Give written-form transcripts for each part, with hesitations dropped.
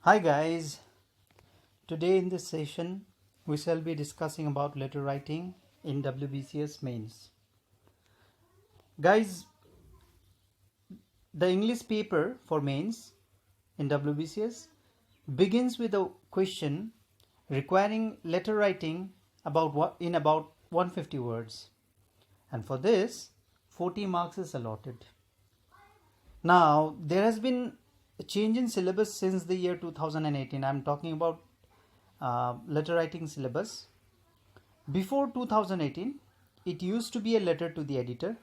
Hi guys, today in this session we shall be discussing about letter writing in WBCS mains. Guys, the English paper for mains in WBCS begins with a question requiring letter writing in about 150 words, and for this 40 marks is allotted. Now there has been a change in syllabus since the year 2018. I'm talking about letter writing syllabus. Before 2018, it used to be a letter to the editor,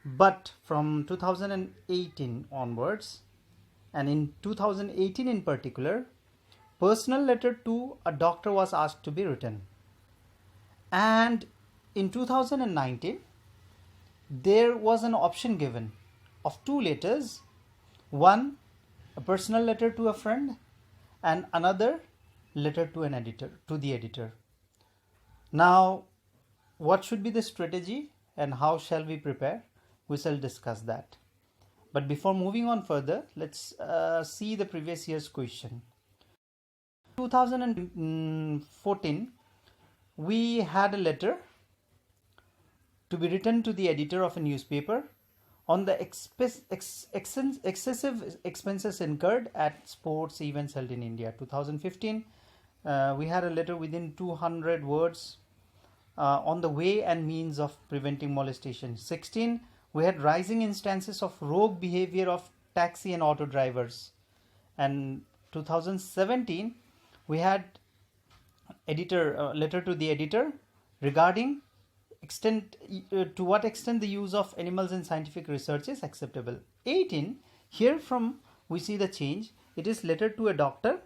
but from 2018 onwards, and in 2018 in particular, personal letter to a doctor was asked to be written. And in 2019, there was an option given of two letters, one a personal letter to a friend and another letter to the editor. Now, what should be the strategy and how shall we prepare? We shall discuss that. But before moving on further, let's see the previous year's question. 2014, we had a letter to be written to the editor of a newspaper on the excessive expenses incurred at sports events held in India. 2015, we had a letter within 200 words on the way and means of preventing molestation. 16, we had rising instances of rogue behavior of taxi and auto drivers. And 2017, we had letter to the editor regarding to what extent the use of animals in scientific research is acceptable. 18, here from we see the change. It is letter to a doctor,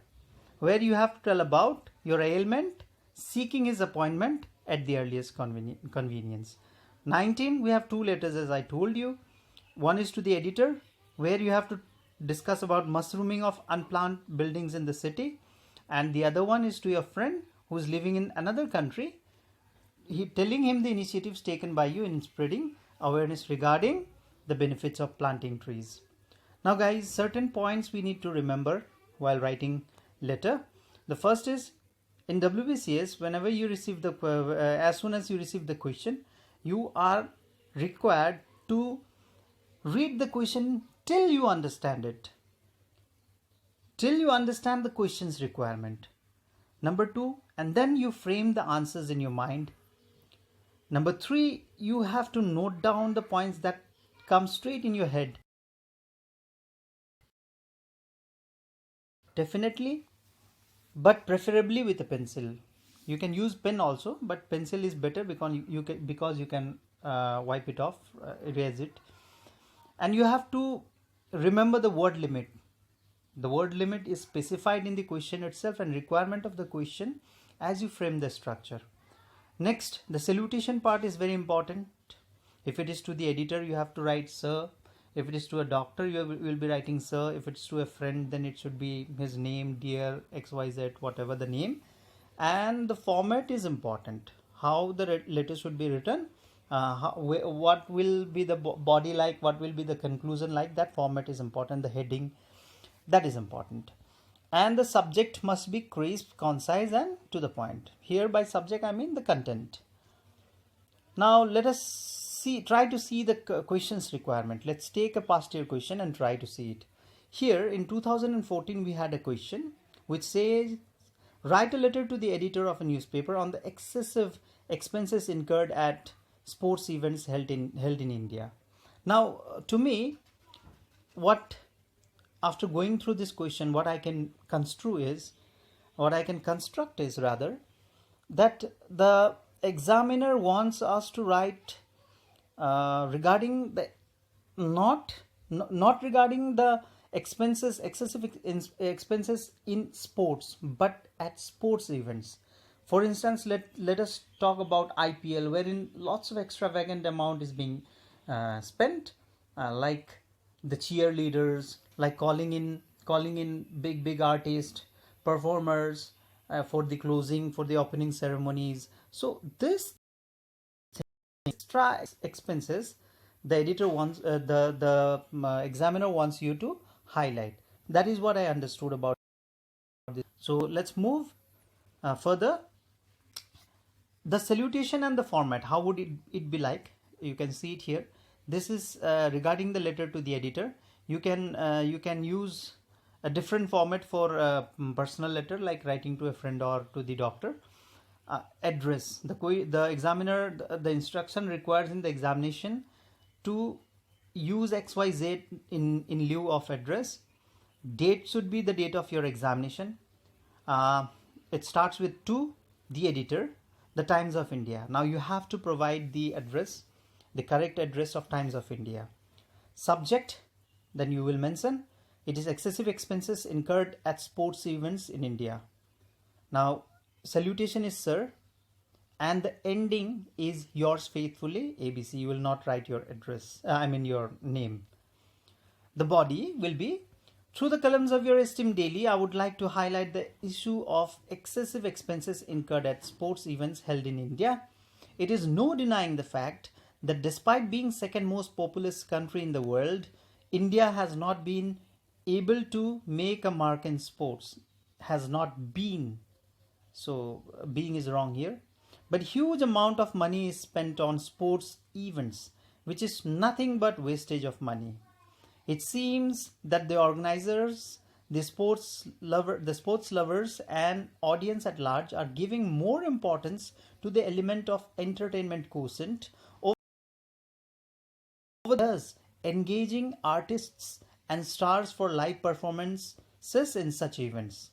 where you have to tell about your ailment, seeking his appointment at the earliest convenience. 19, we have two letters, as I told you. One is to the editor, where you have to discuss about mushrooming of unplanned buildings in the city, and the other one is to your friend who is living in another country, telling him the initiatives taken by you in spreading awareness regarding the benefits of planting trees. Now guys, certain points we need to remember while writing letter. The first is, in WBCS, whenever you receive as soon as you receive the question, you are required to read the question till you understand it, till you understand the question's requirement. Number 2, and then you frame the answers in your mind. Number 3, you have to note down the points that come straight in your head. Definitely, but preferably with a pencil. You can use pen also, but pencil is better because you can wipe it off, erase it. And you have to remember the word limit. The word limit is specified in the question itself and requirement of the question as you frame the structure. Next, the salutation part is very important. If it is to the editor, you have to write sir. If it is to a doctor, you will be writing sir. If it's to a friend, then it should be his name, dear, XYZ, whatever the name. And the format is important. How the letter should be written, what will be the body like, what will be the conclusion like, that format is important. The heading, that is important. And the subject must be crisp, concise and to the point. Here by subject I mean the content. Now let us try to see the question's requirement. Let's take a past year question and try to see it. Here in 2014 we had a question which says, write a letter to the editor of a newspaper on the excessive expenses incurred at sports events held in India. Now to me, after going through this question, what I can construct is rather that the examiner wants us to write regarding the not regarding the excessive expenses in sports, but at sports events. For instance, let us talk about IPL, wherein lots of extravagant amount is being spent, like the cheerleaders, like calling in big artists, performers for the opening ceremonies. So this extra expenses, the editor wants the examiner wants you to highlight. That is what I understood about So let's move further. The salutation and the format, how would it be like? You can see it here. This is regarding the letter to the editor. You can use a different format for personal letter, like writing to a friend or to the doctor. Address, the examiner, the instruction requires in the examination to use XYZ in lieu of address. Date should be the date of your examination. It starts with to the editor, the Times of India. Now you have to provide the address, the correct address of Times of India. Subject, then you will mention it is excessive expenses incurred at sports events in India. Now salutation is sir, and the ending is yours faithfully ABC. You will not write your address, your name. The body will be, through the columns of your esteemed daily, I would like to highlight the issue of excessive expenses incurred at sports events held in India. It is no denying the fact that despite being second most populous country in the world, India has not been able to make a mark in sports. Has not been. So being is wrong here. But huge amount of money is spent on sports events, which is nothing but wastage of money. It seems that the organizers, the sports lovers and audience at large are giving more importance to the element of entertainment quotient over thus engaging artists and stars for live performances in such events.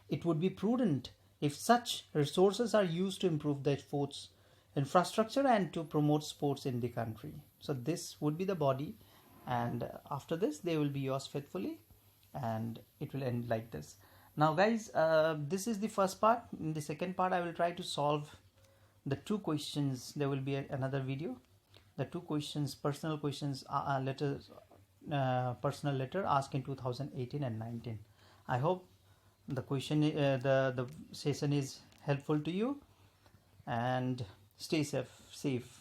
It would be prudent if such resources are used to improve the sports infrastructure and to promote sports in the country. So this would be the body, and after this they will be yours faithfully, and it will end like this. Now guys, this is the first part. In the second part I will try to solve the two questions. There will be another video. The two questions, personal questions, personal letter asked in 2018 and 19. I hope the question, the session is helpful to you, and stay safe.